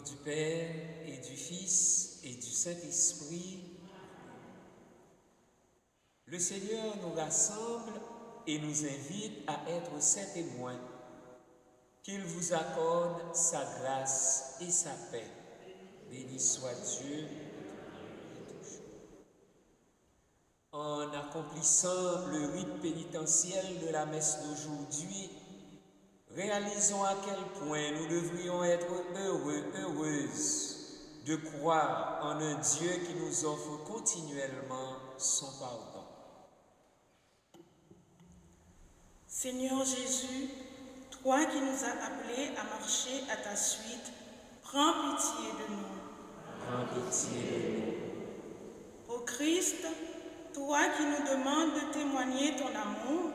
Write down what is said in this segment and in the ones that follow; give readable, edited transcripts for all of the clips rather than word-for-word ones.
du Père et du Fils et du Saint-Esprit. Le Seigneur nous rassemble et nous invite à être ses témoins. Qu'il vous accorde sa grâce et sa paix. Béni soit Dieu. En accomplissant le rite pénitentiel de la messe d'aujourd'hui, réalisons à quel point nous devrions être heureuses de croire en un Dieu qui nous offre continuellement son pardon. Seigneur Jésus, toi qui nous as appelés à marcher à ta suite, prends pitié de nous. Prends pitié de nous. Ô Christ, toi qui nous demandes de témoigner ton amour,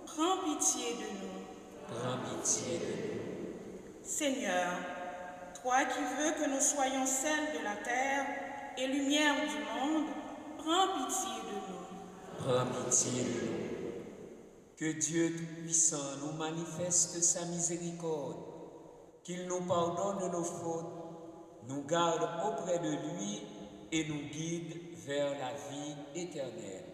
prends pitié de nous. Prends pitié de nous. Seigneur, toi qui veux que nous soyons sel de la terre et lumière du monde, prends pitié de nous. Prends pitié de nous. Que Dieu Tout-Puissant nous manifeste sa miséricorde, qu'il nous pardonne nos fautes, nous garde auprès de lui et nous guide vers la vie éternelle.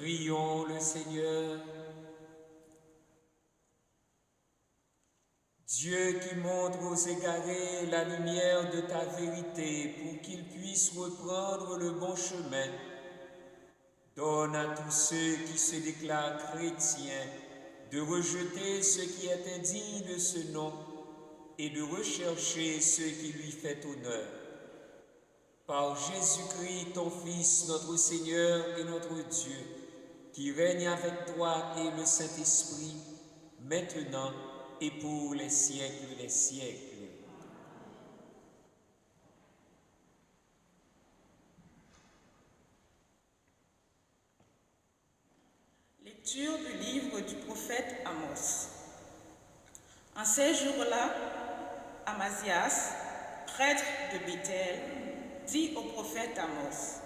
Prions le Seigneur. Dieu qui montre aux égarés la lumière de ta vérité pour qu'ils puissent reprendre le bon chemin, donne à tous ceux qui se déclarent chrétiens de rejeter ce qui est indigne de ce nom et de rechercher ce qui lui fait honneur. Par Jésus-Christ, ton Fils, notre Seigneur et notre Dieu, qui règne avec toi et le Saint-Esprit, maintenant et pour les siècles des siècles. Lecture du livre du prophète Amos. En ces jours-là, Amazias, prêtre de Béthel, dit au prophète Amos: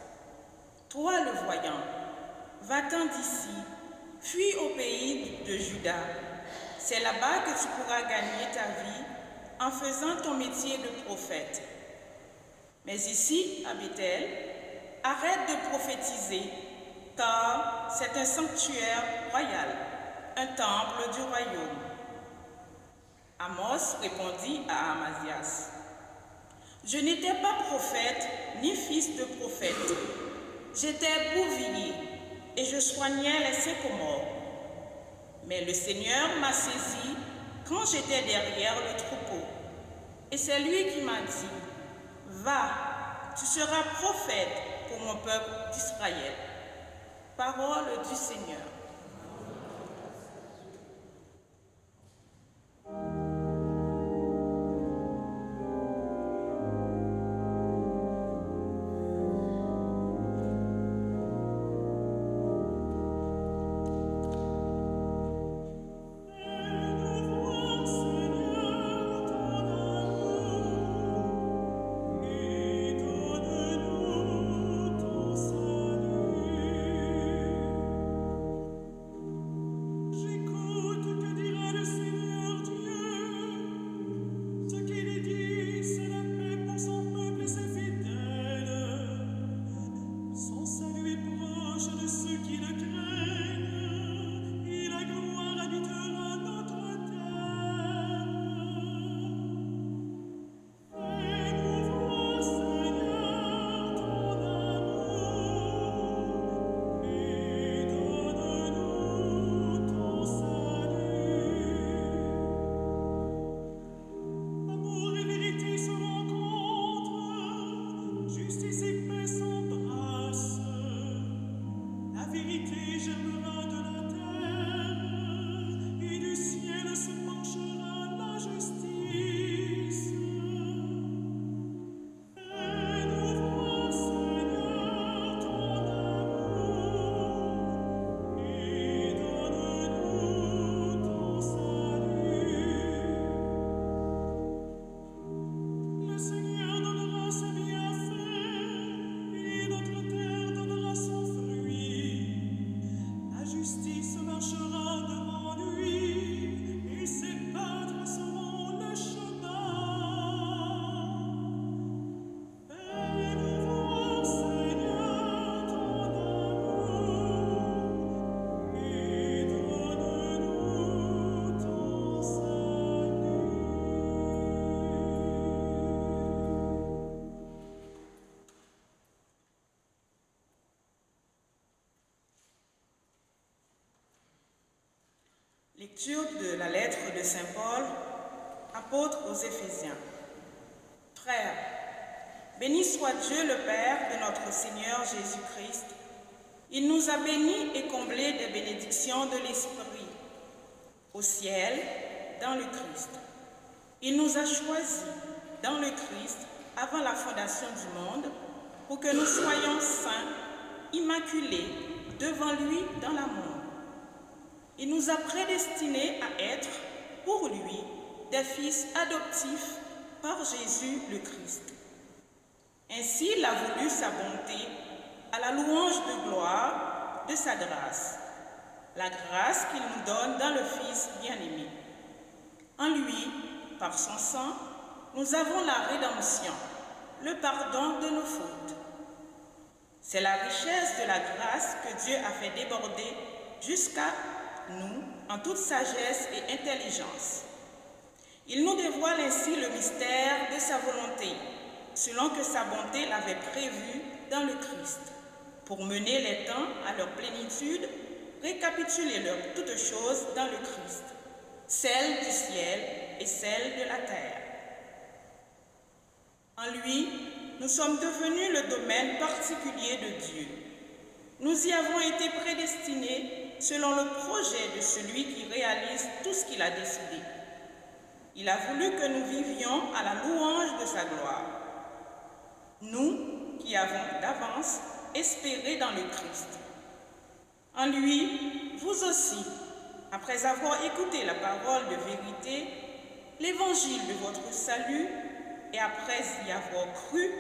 Toi le voyant, va-t'en d'ici, fuis au pays de Juda. C'est là-bas que tu pourras gagner ta vie en faisant ton métier de prophète. Mais ici, à Béthel, arrête de prophétiser, car c'est un sanctuaire royal, un temple du royaume. Amos répondit à Amazias: Je n'étais pas prophète ni fils de prophète. J'étais bouvier et je soignais les sycomores. Mais le Seigneur m'a saisi quand j'étais derrière le troupeau. Et c'est lui qui m'a dit, « Va, tu seras prophète pour mon peuple d'Israël. » Parole du Seigneur. Lecture de la lettre de Saint Paul, apôtre aux Éphésiens. Frères, béni soit Dieu le Père de notre Seigneur Jésus-Christ. Il nous a bénis et comblés des bénédictions de l'Esprit, au ciel, dans le Christ. Il nous a choisis dans le Christ avant la fondation du monde pour que nous soyons saints, immaculés devant lui dans l'amour. Il nous a prédestinés à être, pour lui, des fils adoptifs par Jésus le Christ. Ainsi, il a voulu sa bonté à la louange de gloire de sa grâce, la grâce qu'il nous donne dans le Fils bien-aimé. En lui, par son sang, nous avons la rédemption, le pardon de nos fautes. C'est la richesse de la grâce que Dieu a fait déborder jusqu'à nous en toute sagesse et intelligence. Il nous dévoile ainsi le mystère de sa volonté, selon que sa bonté l'avait prévu dans le Christ, pour mener les temps à leur plénitude, récapituler leur toutes choses dans le Christ, celle du ciel et celle de la terre. En lui, nous sommes devenus le domaine particulier de Dieu. Nous y avons été prédestinés selon le projet de celui qui réalise tout ce qu'il a décidé. Il a voulu que nous vivions à la louange de sa gloire. Nous qui avons d'avance espéré dans le Christ. En lui, vous aussi, après avoir écouté la parole de vérité, l'évangile de votre salut, et après y avoir cru,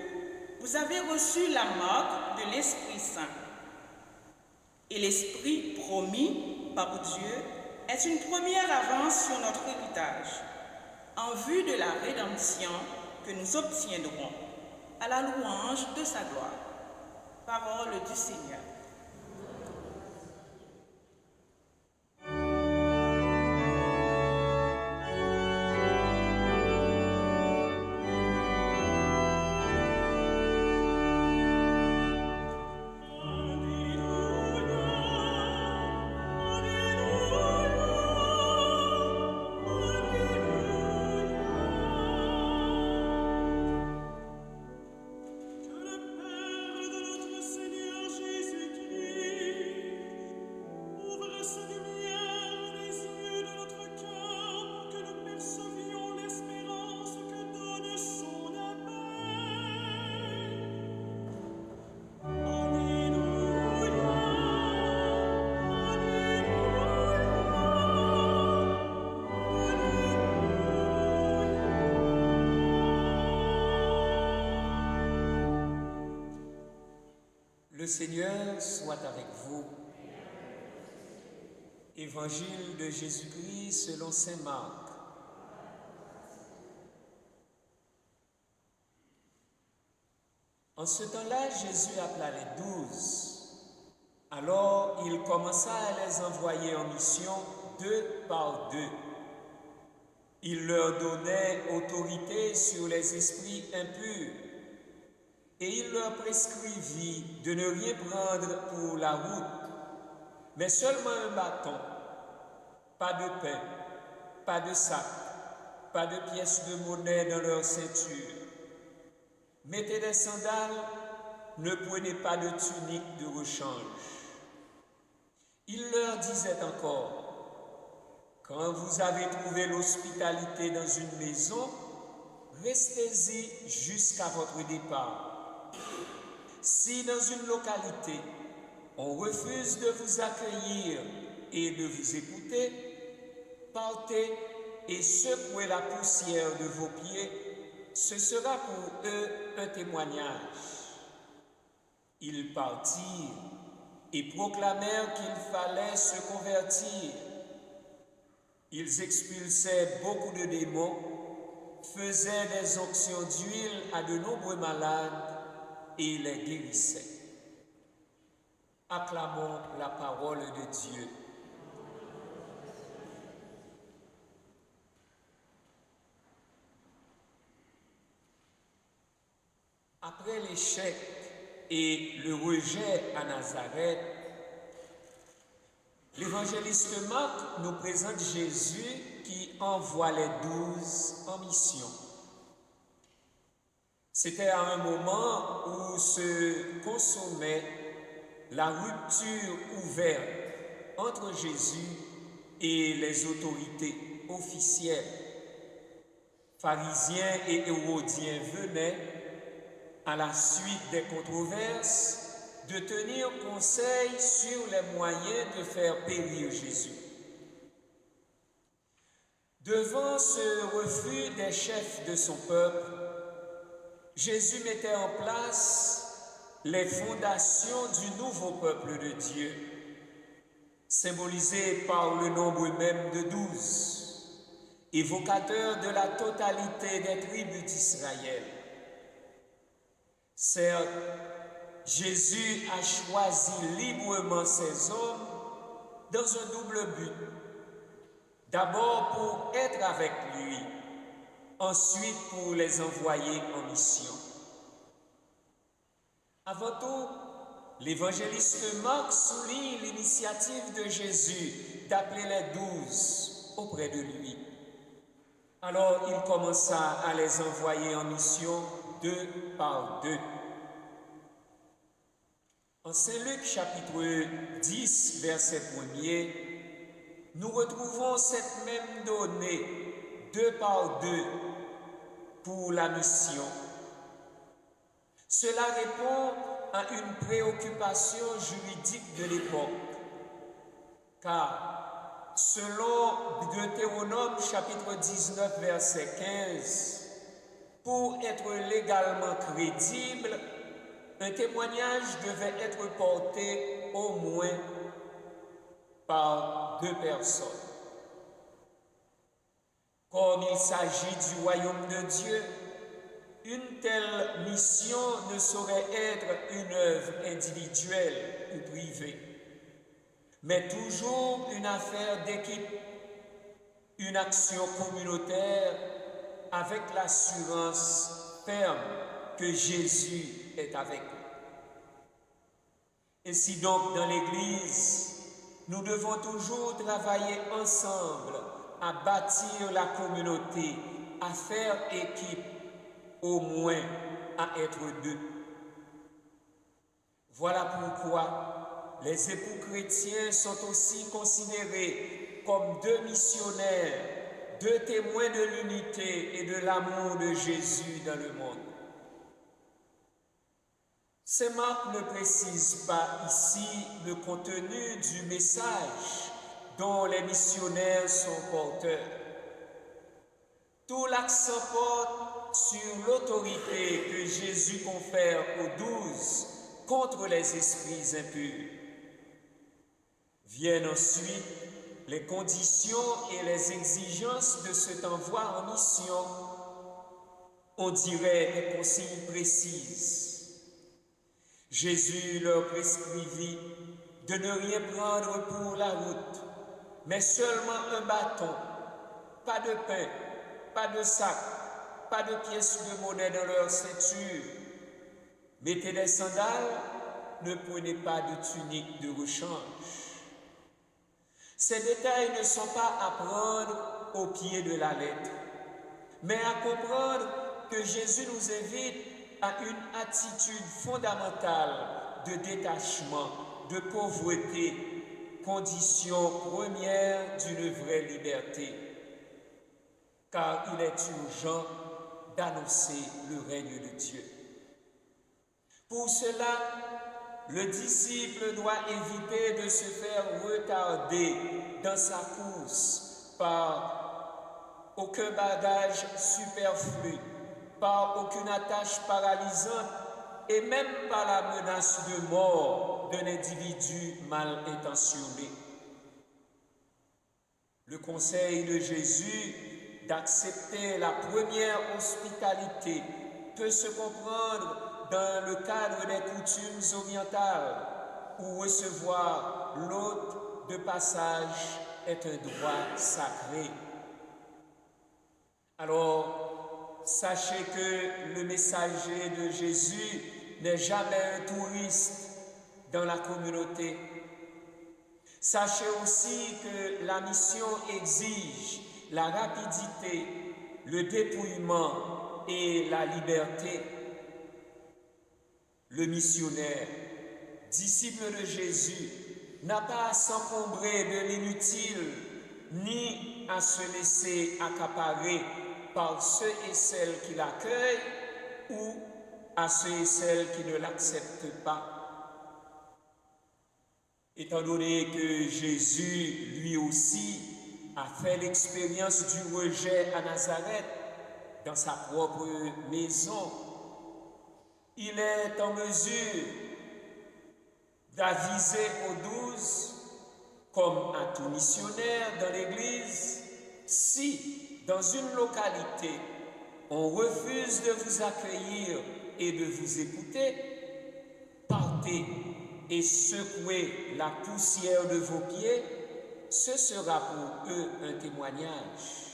vous avez reçu la marque de l'Esprit Saint. Et l'Esprit promis par Dieu est une première avance sur notre héritage, en vue de la rédemption que nous obtiendrons à la louange de sa gloire. Parole du Seigneur. Alléluia, Le Seigneur soit avec vous. Évangile de Jésus-Christ selon saint Marc. En ce temps-là, Jésus appela les 12. Alors il commença à les envoyer en mission 2 par 2. Il leur donnait autorité sur les esprits impurs et il leur prescrivit de ne rien prendre pour la route, mais seulement un bâton, pas de pain, pas de sac, pas de pièces de monnaie dans leur ceinture. Mettez des sandales, ne prenez pas de tunique de rechange. Il leur disait encore: quand vous avez trouvé l'hospitalité dans une maison, restez-y jusqu'à votre départ. Si dans une localité, on refuse de vous accueillir et de vous écouter, partez et secouez la poussière de vos pieds, ce sera pour eux un témoignage. Ils partirent et proclamèrent qu'il fallait se convertir. Ils expulsaient beaucoup de démons, faisaient des onctions d'huile à de nombreux malades et les guérissaient. Acclamons la parole de Dieu. Après l'échec et le rejet à Nazareth, l'évangéliste Marc nous présente Jésus qui envoie les 12 en mission. C'était à un moment où se consommait la rupture ouverte entre Jésus et les autorités officielles. Pharisiens et Hérodiens venaient, à la suite des controverses, de tenir conseil sur les moyens de faire périr Jésus. Devant ce refus des chefs de son peuple, Jésus mettait en place les fondations du nouveau peuple de Dieu, symbolisé par le nombre même de 12, évocateur de la totalité des tribus d'Israël. Certes, Jésus a choisi librement ses hommes dans un double but. D'abord pour être avec lui, ensuite pour les envoyer en mission. Avant tout, l'évangéliste Marc souligne l'initiative de Jésus d'appeler les 12 auprès de lui. Alors il commença à les envoyer en mission 2 par 2. En Saint Luc chapitre 10, verset 1er, nous retrouvons cette même donnée 2 par 2 pour la mission. Cela répond à une préoccupation juridique de l'époque, car selon Deutéronome chapitre 19, verset 15, pour être légalement crédible, un témoignage devait être porté au moins par 2 personnes. Comme il s'agit du royaume de Dieu, une telle mission ne saurait être une œuvre individuelle ou privée, mais toujours une affaire d'équipe, une action communautaire avec l'assurance ferme que Jésus est avec eux. Ainsi donc, dans l'Église, nous devons toujours travailler ensemble à bâtir la communauté, à faire équipe, au moins à être 2. Voilà pourquoi les époux chrétiens sont aussi considérés comme 2 missionnaires, 2 témoins de l'unité et de l'amour de Jésus dans le monde. Saint Marc ne précise pas ici le contenu du message dont les missionnaires sont porteurs. Tout l'accent porte sur l'autorité que Jésus confère aux 12 contre les esprits impurs. Viennent ensuite les conditions et les exigences de cet envoi en mission. On dirait des consignes précises. Jésus leur prescrivit de ne rien prendre pour la route, mais seulement un bâton, pas de pain, pas de sac, pas de pièces de monnaie dans leur ceinture. Mettez des sandales, ne prenez pas de tunique de rechange. Ces détails ne sont pas à prendre au pied de la lettre, mais à comprendre que Jésus nous invite à une attitude fondamentale de détachement, de pauvreté, condition première d'une vraie liberté. Car il est urgent d'annoncer le règne de Dieu. Pour cela, le disciple doit éviter de se faire retarder dans sa course par aucun bagage superflu, par aucune attache paralysante et même par la menace de mort d'un individu mal intentionné. Le conseil de Jésus d'accepter la première hospitalité peut se comprendre dans le cadre des coutumes orientales, où recevoir l'hôte de passage est un droit sacré. Alors, sachez que le messager de Jésus n'est jamais un touriste dans la communauté. Sachez aussi que la mission exige la rapidité, le dépouillement et la liberté. Le missionnaire, disciple de Jésus, n'a pas à s'encombrer de l'inutile, ni à se laisser accaparer par ceux et celles qui l'accueillent ou à ceux et celles qui ne l'acceptent pas. Étant donné que Jésus, lui aussi, a fait l'expérience du rejet à Nazareth, dans sa propre maison, il est en mesure d'aviser aux 12, comme à tout missionnaire dans l'Église, si dans une localité on refuse de vous accueillir et de vous écouter, partez et secouez la poussière de vos pieds, ce sera pour eux un témoignage.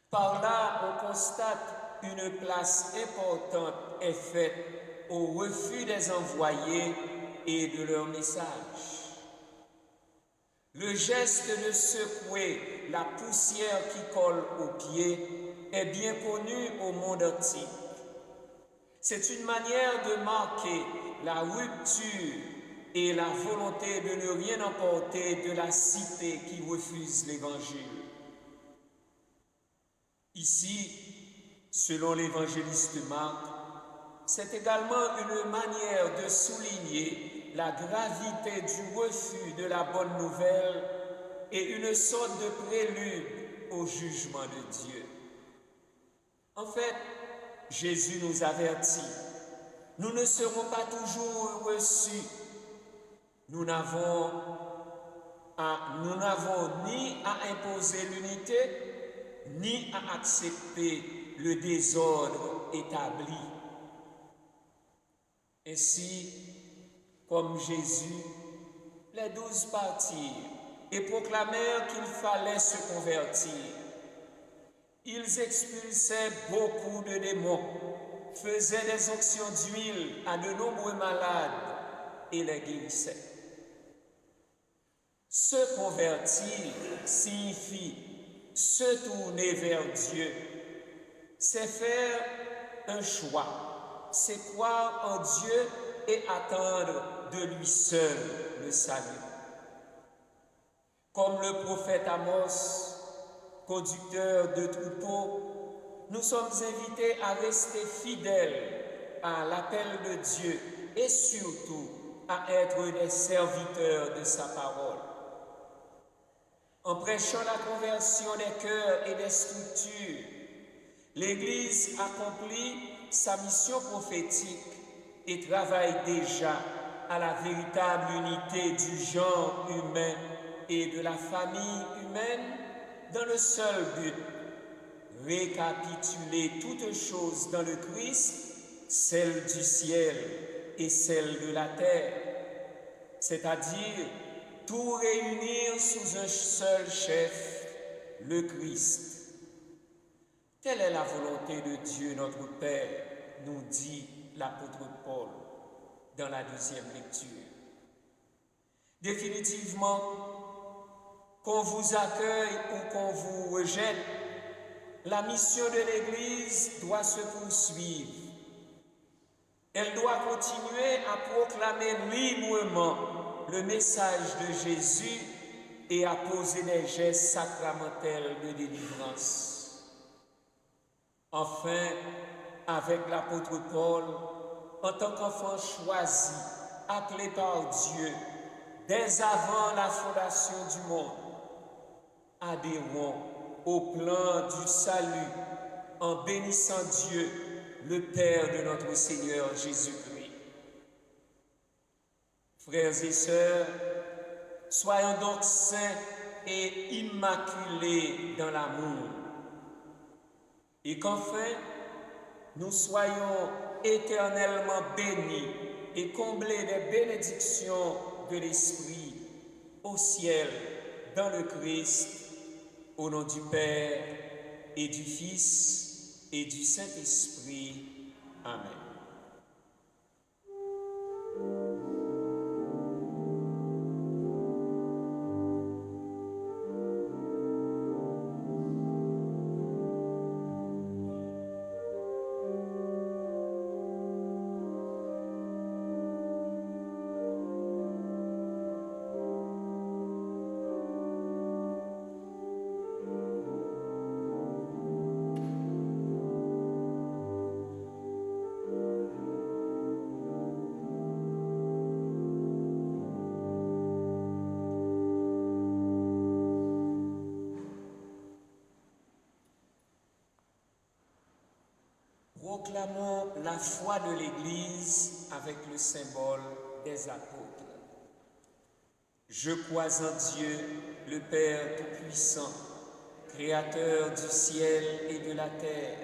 Par là, on constate une place importante est faite au refus des envoyés et de leur message. Le geste de secouer la poussière qui colle aux pieds est bien connu au monde antique. C'est une manière de marquer la rupture et la volonté de ne rien emporter de la cité qui refuse l'Évangile. Ici, selon l'évangéliste Marc, c'est également une manière de souligner la gravité du refus de la bonne nouvelle et une sorte de prélude au jugement de Dieu. En fait, Jésus nous avertit, nous ne serons pas toujours reçus. Nous n'avons ni à imposer l'unité, ni à accepter le désordre établi. Ainsi, comme Jésus, les 12 partirent et proclamèrent qu'il fallait se convertir. Ils expulsaient beaucoup de démons, faisaient des onctions d'huile à de nombreux malades et les guérissaient. Se convertir signifie se tourner vers Dieu. C'est faire un choix, c'est croire en Dieu et attendre de lui seul le salut. Comme le prophète Amos, conducteur de troupeaux, nous sommes invités à rester fidèles à l'appel de Dieu et surtout à être des serviteurs de sa parole. En prêchant la conversion des cœurs et des structures, l'Église accomplit sa mission prophétique et travaille déjà à la véritable unité du genre humain et de la famille humaine dans le seul but, récapituler toutes choses dans le Christ, celle du ciel et celle de la terre, c'est-à-dire tout réunir sous un seul chef, le Christ. Telle est la volonté de Dieu notre Père, nous dit l'apôtre Paul dans la deuxième lecture. Définitivement, qu'on vous accueille ou qu'on vous rejette, la mission de l'Église doit se poursuivre. Elle doit continuer à proclamer librement le message de Jésus et à poser des gestes sacramentels de délivrance. Enfin, avec l'apôtre Paul, en tant qu'enfant choisi, appelé par Dieu, dès avant la fondation du monde, adhérons au plan du salut en bénissant Dieu, le Père de notre Seigneur Jésus-Christ. Frères et sœurs, soyons donc saints et immaculés dans l'amour, et qu'enfin, nous soyons éternellement bénis et comblés des bénédictions de l'Esprit au ciel, dans le Christ, au nom du Père et du Fils et du Saint-Esprit. Amen. Proclamons la foi de l'Église avec le symbole des apôtres. Je crois en Dieu, le Père Tout-Puissant, Créateur du ciel et de la terre,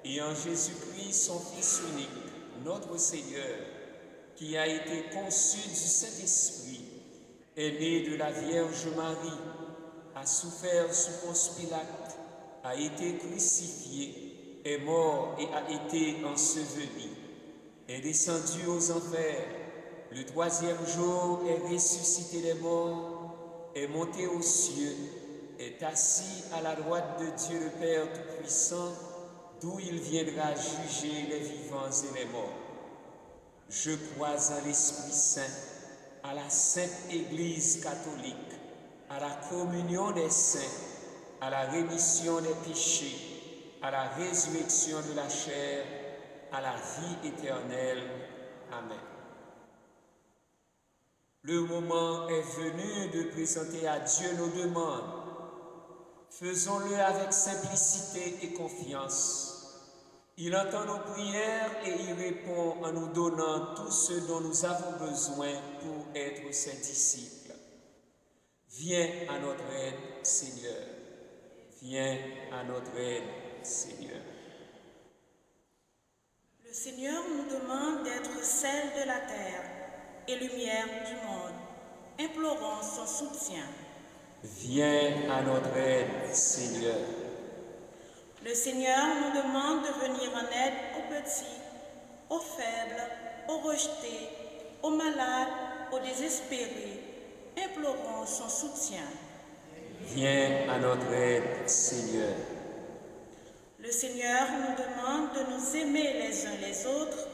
et en Jésus-Christ, son Fils unique, notre Seigneur, qui a été conçu du Saint-Esprit, est né de la Vierge Marie, a souffert sous Ponce Pilate, a été crucifié, est mort et a été enseveli, est descendu aux enfers, le troisième jour est ressuscité des morts, est monté aux cieux, est assis à la droite de Dieu le Père Tout-Puissant, d'où il viendra juger les vivants et les morts. Je crois en l'Esprit Saint, à la Sainte Église catholique, à la communion des saints, à la rémission des péchés, à la résurrection de la chair, à la vie éternelle. Amen. Le moment est venu de présenter à Dieu nos demandes. Faisons-le avec simplicité et confiance. Il entend nos prières et y répond en nous donnant tout ce dont nous avons besoin pour être ses disciples. Viens à notre aide, Seigneur. Viens à notre aide, Seigneur. Le Seigneur nous demande d'être sel de la terre et lumière du monde. Implorons son soutien. Viens à notre aide, Seigneur. Le Seigneur nous demande de venir en aide aux petits, aux faibles, aux rejetés, aux malades, aux désespérés. Implorons son soutien. Viens à notre aide, Seigneur. Le Seigneur nous demande de nous aimer les uns les autres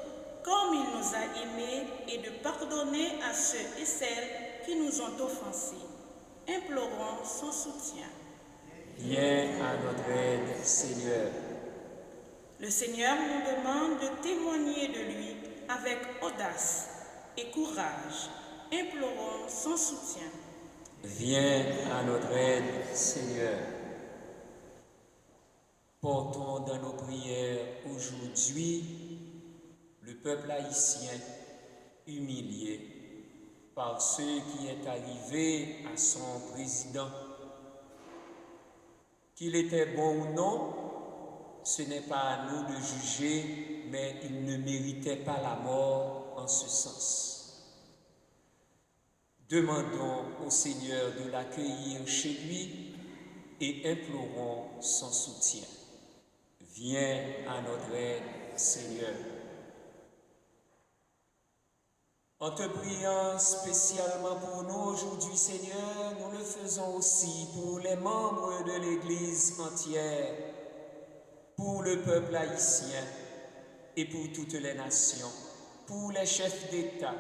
comme il nous a aimés et de pardonner à ceux et celles qui nous ont offensés. Implorons son soutien. Viens à notre aide, Seigneur. Le Seigneur nous demande de témoigner de lui avec audace et courage. Implorons son soutien. Viens à notre aide, Seigneur. Portons dans nos prières aujourd'hui le le peuple haïtien humilié par ce qui est arrivé à son président. Qu'il était bon ou non, ce n'est pas à nous de juger, mais il ne méritait pas la mort en ce sens. Demandons au Seigneur de l'accueillir chez lui et implorons son soutien. Viens à notre aide, Seigneur. En te priant spécialement pour nous aujourd'hui, Seigneur, nous le faisons aussi pour les membres de l'Église entière, pour le peuple haïtien et pour toutes les nations, pour les chefs d'État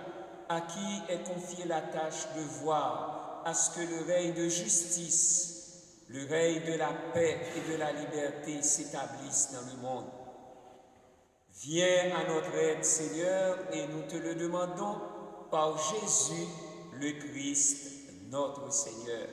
à qui est confiée la tâche de voir à ce que le règne de justice, le règne de la paix et de la liberté s'établissent dans le monde. Viens à notre aide, Seigneur, et nous te le demandons par Jésus, le Christ, notre Seigneur.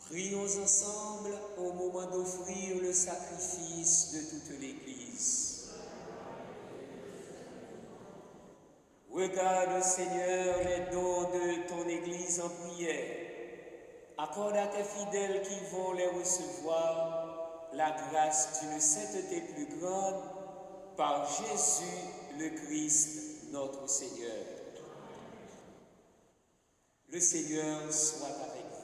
Prions ensemble au moment d'offrir le sacrifice de toute l'Église. Regarde, Seigneur, les dons de ton Église en prière. Accorde à tes fidèles qui vont les recevoir la grâce d'une sainteté plus grande par Jésus le Christ, notre Seigneur. Le Seigneur soit avec vous.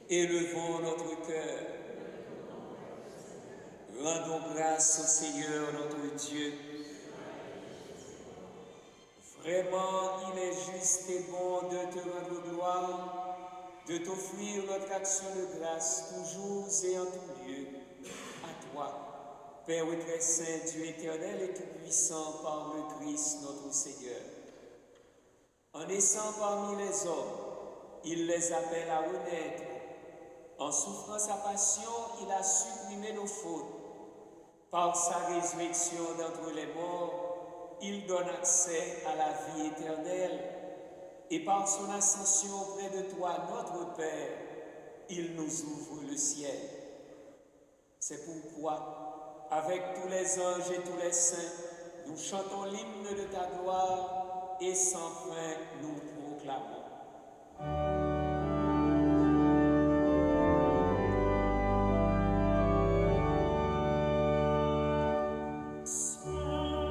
Élevons notre cœur. Rendons grâce au Seigneur notre Dieu. Vraiment, il est juste et bon de te rendre gloire, de t'offrir notre action de grâce toujours et en tout lieu. À toi, Père et très saint, Dieu éternel et tout-puissant, par le Christ notre Seigneur. En naissant parmi les hommes, il les appelle à renaître. En souffrant sa passion, il a supprimé nos fautes. Par sa résurrection d'entre les morts, il donne accès à la vie éternelle. Et par son ascension auprès de toi, notre Père, il nous ouvre le ciel. C'est pourquoi, avec tous les anges et tous les saints, nous chantons l'hymne de ta gloire et sans fin nous proclamons. Gloire.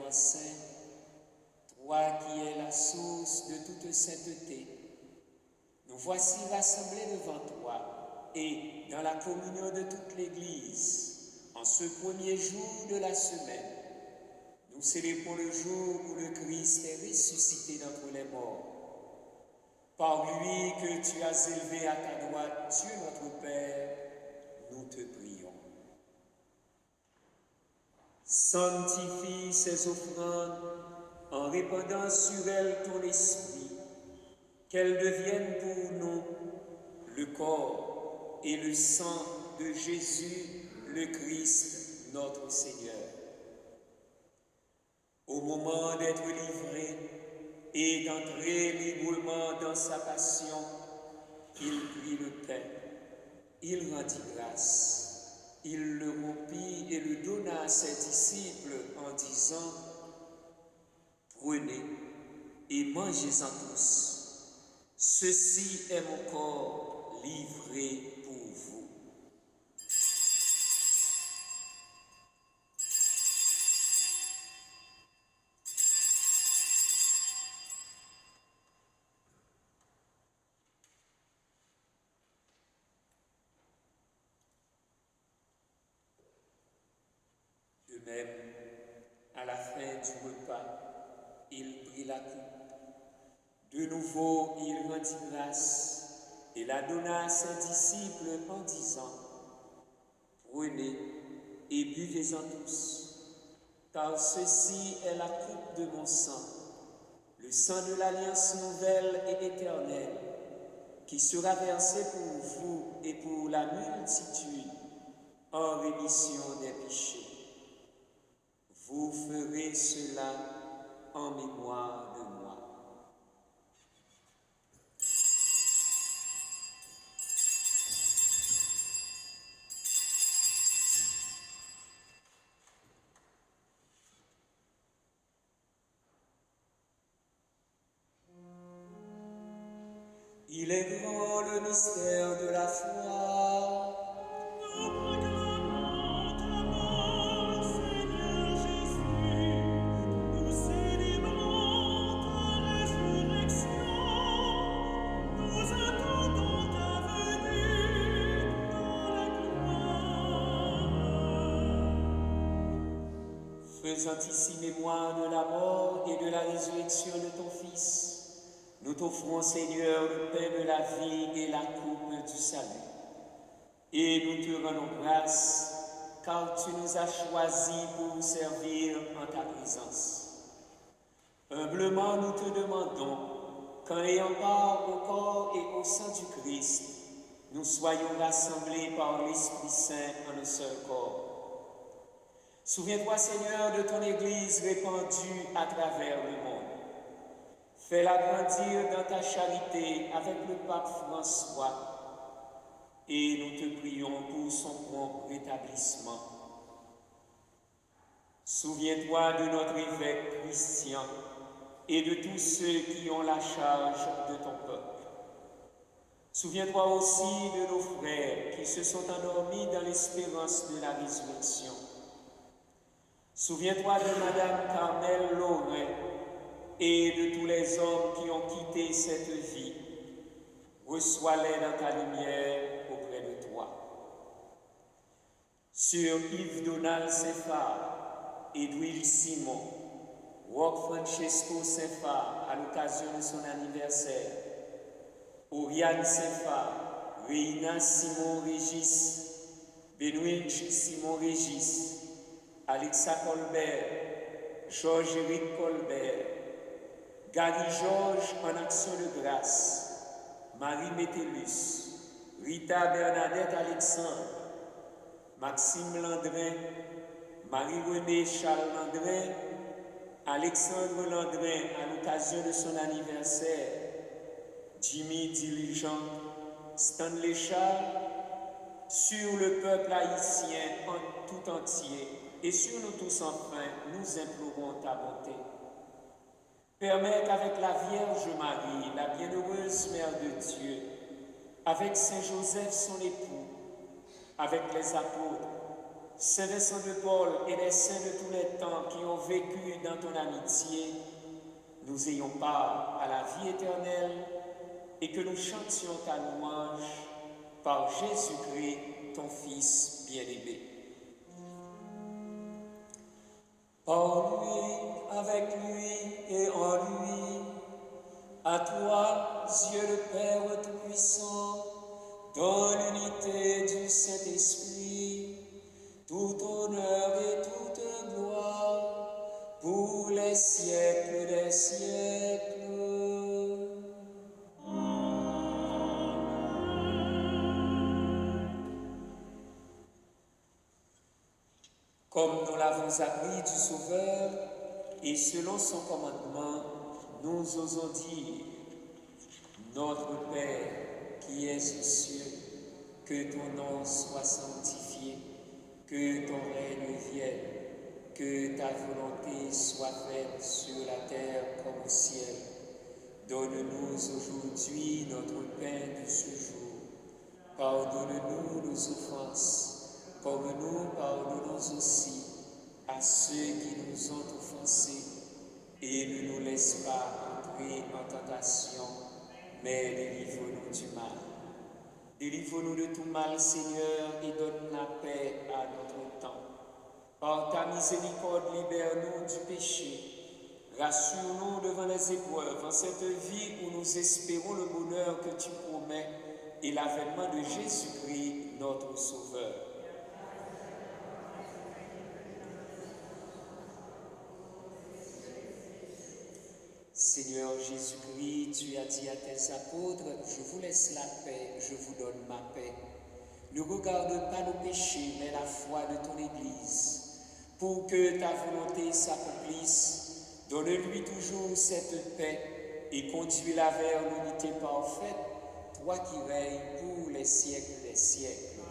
infiniment saint, toi qui es la source de toute sainteté, nous voici rassemblés devant toi et dans la communion de toute l'Église, en ce premier jour de la semaine. Nous célébrons le jour où le Christ est ressuscité d'entre les morts. Par lui que tu as élevé à ta droite, Dieu notre Père, nous te prions. Sanctifie ces offrandes en répandant sur elles ton esprit, qu'elles deviennent pour nous le corps et le sang de Jésus, le Christ, notre Seigneur. Au moment d'être livré et d'entrer librement dans sa passion, il prit le pain, il rendit grâce, il le rompit et le donna à ses disciples en disant: prenez et mangez-en tous, ceci est mon corps livré pour vous. De même, à la fin du repas, il prit la coupe. De nouveau, il rendit grâce et la donna à ses disciples en disant: prenez et buvez-en tous, car ceci est la coupe de mon sang, le sang de l'alliance nouvelle et éternelle, qui sera versé pour vous et pour la multitude en rémission des péchés. Vous ferez cela en mémoire de moi. Il est grand le mystère de la foi. Faisant ici mémoire de la mort et de la résurrection de ton Fils, nous t'offrons, Seigneur, le pain de la vie et la coupe du salut. Et nous te rendons grâce, car tu nous as choisis pour servir en ta présence. Humblement, nous te demandons qu'en ayant part au corps et au sang du Christ, nous soyons rassemblés par l'Esprit Saint en un seul corps. Souviens-toi, Seigneur, de ton Église répandue à travers le monde. Fais-la grandir dans ta charité avec le pape François et nous te prions pour son prompt rétablissement. Souviens-toi de notre évêque Christian et de tous ceux qui ont la charge de ton peuple. Souviens-toi aussi de nos frères qui se sont endormis dans l'espérance de la résurrection. Souviens-toi de Madame Carmel Lorrain et de tous les hommes qui ont quitté cette vie. Reçois-les dans ta lumière auprès de toi. Sur Yves Donald Saint-Phar, Edwige Simon, Roque Francesco Saint-Phar à l'occasion de son anniversaire, Oriane Saint-Phar, Reina Simon Régis, Benoît Simon Régis, Alexa Colbert, Georges-Éric Colbert, Gary Georges en action de grâce, Marie Métellus, Rita Bernadette Alexandre, Maxime Landrin, Marie-Renée Charles Landrin, Alexandre Landrin à l'occasion de son anniversaire, Jimmy Diligent, Stanley Charles, sur le peuple haïtien en tout entier et sur nous tous enfin, nous implorons ta bonté. Permets qu'avec la Vierge Marie, la bienheureuse Mère de Dieu, avec Saint Joseph son époux, avec les apôtres, Saint Vincent de Paul et les saints de tous les temps qui ont vécu dans ton amitié, nous ayons part à la vie éternelle et que nous chantions ta louange par Jésus-Christ, ton Fils bien-aimé. Par lui, avec lui et en lui, à toi, Dieu le Père Tout-Puissant, dans l'unité du Saint-Esprit, tout honneur et toute gloire pour les siècles des siècles. Comme nous l'avons appris du Sauveur, et selon son commandement, nous osons dire: Notre Père qui es aux cieux, que ton nom soit sanctifié, que ton règne vienne, que ta volonté soit faite sur la terre comme au ciel. Donne-nous aujourd'hui notre pain de ce jour. Pardonne-nous nos offenses, comme nous pardonnons aussi à ceux qui nous ont offensés, et ne nous laisse pas entrer en tentation, mais délivre-nous du mal. Délivre-nous de tout mal, Seigneur, et donne la paix à notre temps. Par ta miséricorde, libère-nous du péché. Rassure-nous devant les épreuves, en cette vie où nous espérons le bonheur que tu promets et l'avènement de Jésus-Christ, notre Sauveur. Seigneur Jésus-Christ, tu as dit à tes apôtres: je vous laisse la paix, je vous donne ma paix. Ne regarde pas nos péchés, mais la foi de ton Église. Pour que ta volonté s'accomplisse, donne-lui toujours cette paix et conduis-la vers l'unité parfaite, toi qui règnes pour les siècles des siècles.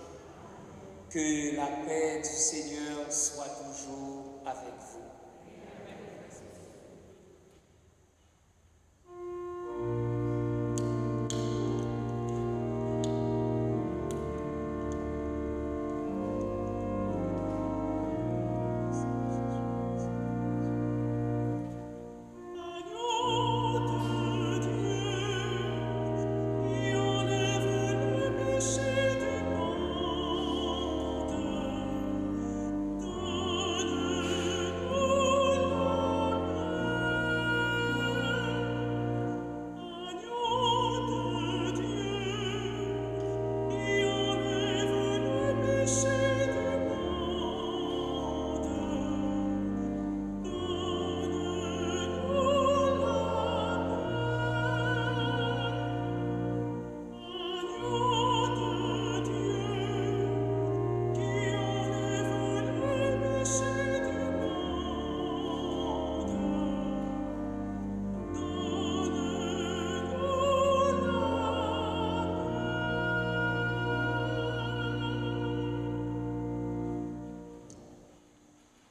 Que la paix du Seigneur soit toujours avec vous.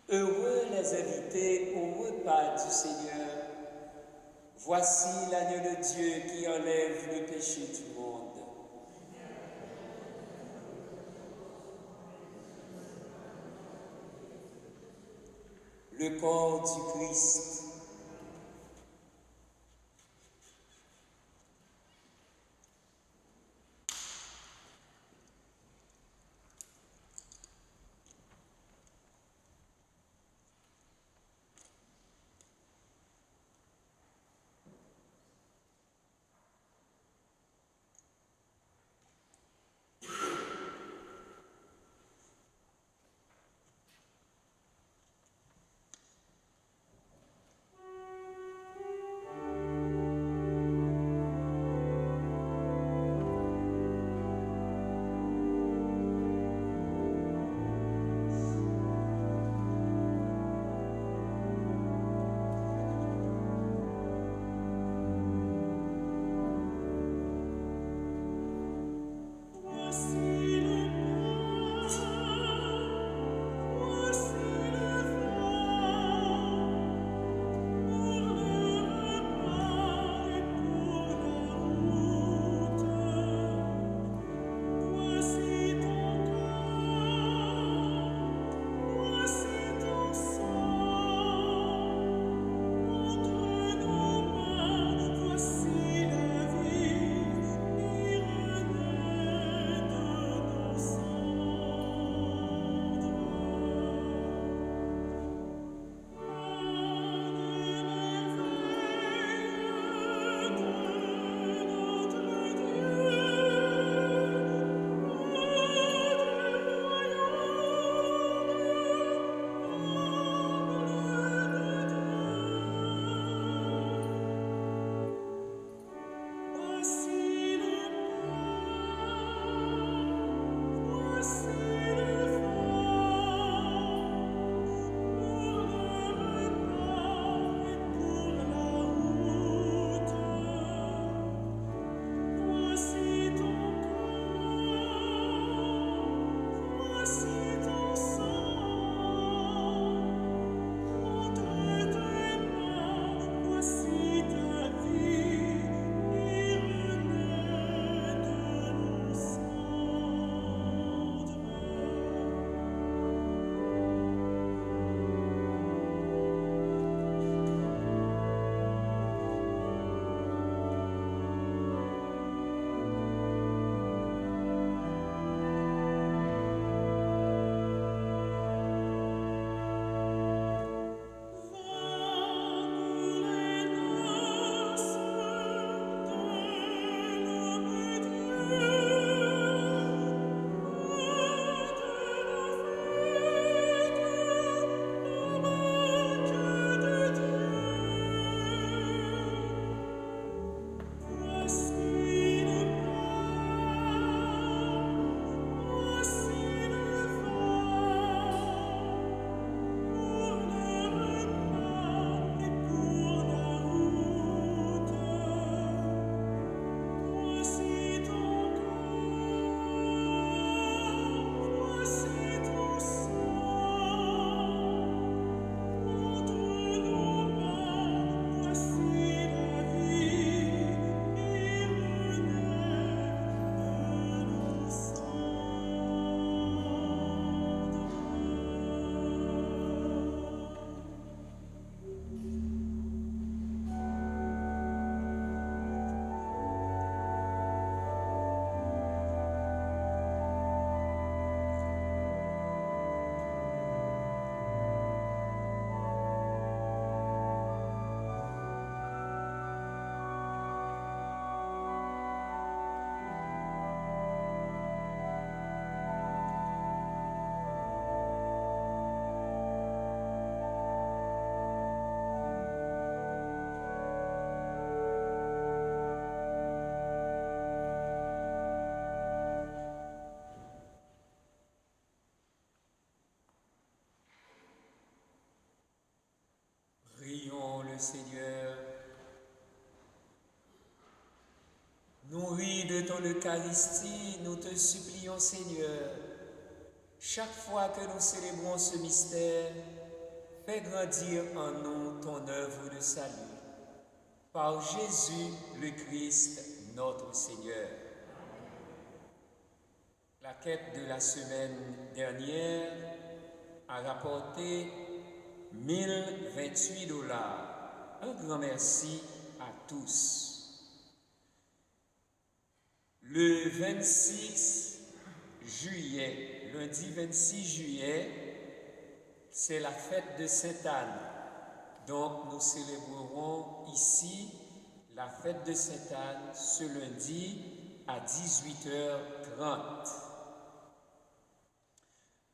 Heureux les invités au repas du Seigneur. Voici l'agneau de Dieu qui enlève le péché du monde. Le corps du Christ. le Seigneur. Nourris de ton Eucharistie, nous te supplions, Seigneur, chaque fois que nous célébrons ce mystère, fais grandir en nous ton œuvre de salut. Par Jésus le Christ, notre Seigneur. La quête de la semaine dernière a rapporté $1028. Un grand merci à tous. Le 26 juillet, lundi 26 juillet, c'est la fête de Sainte-Anne. Donc nous célébrerons ici la fête de Sainte-Anne ce lundi à 18h30.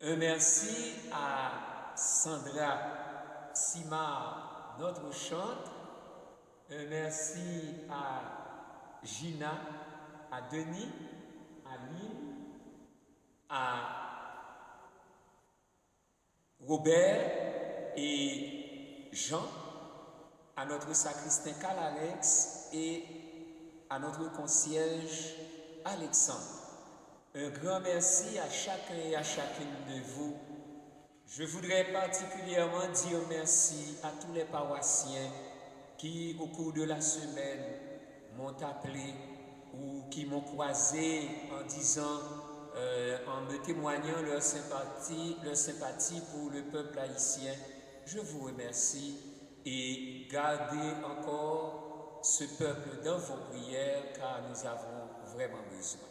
Un merci à Sandra Simard, notre chante. Un merci à Gina, à Denis, à Lynn, à Robert et Jean, à notre sacristain Calarex et à notre concierge Alexandre. Un grand merci à chacun et à chacune de vous. Je voudrais particulièrement dire merci à tous les paroissiens qui, au cours de la semaine, m'ont appelé ou qui m'ont croisé en disant, en me témoignant leur sympathie pour le peuple haïtien. Je vous remercie et gardez encore ce peuple dans vos prières car nous avons vraiment besoin.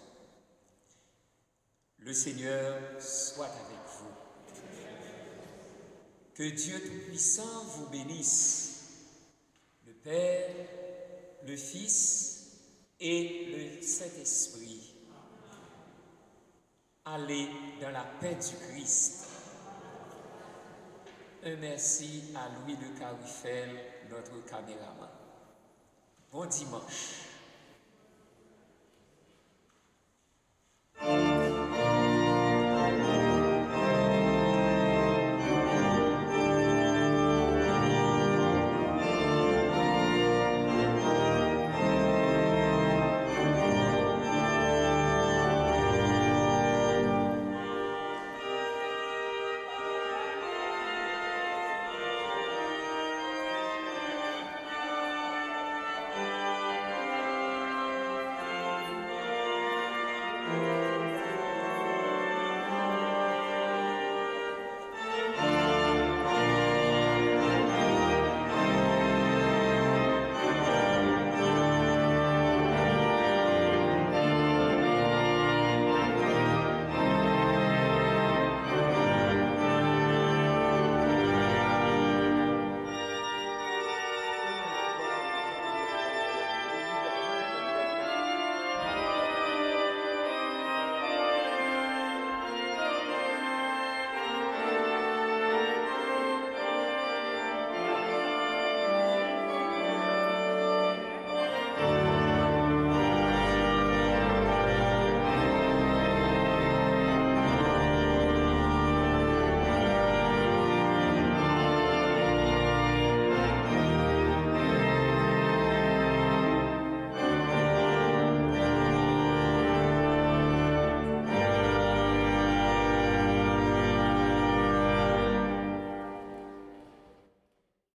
Le Seigneur soit avec vous. Que Dieu Tout-Puissant vous bénisse, le Père, le Fils et le Saint-Esprit. Allez dans la paix du Christ. Un merci à Louis de Carufel, notre caméraman. Bon dimanche.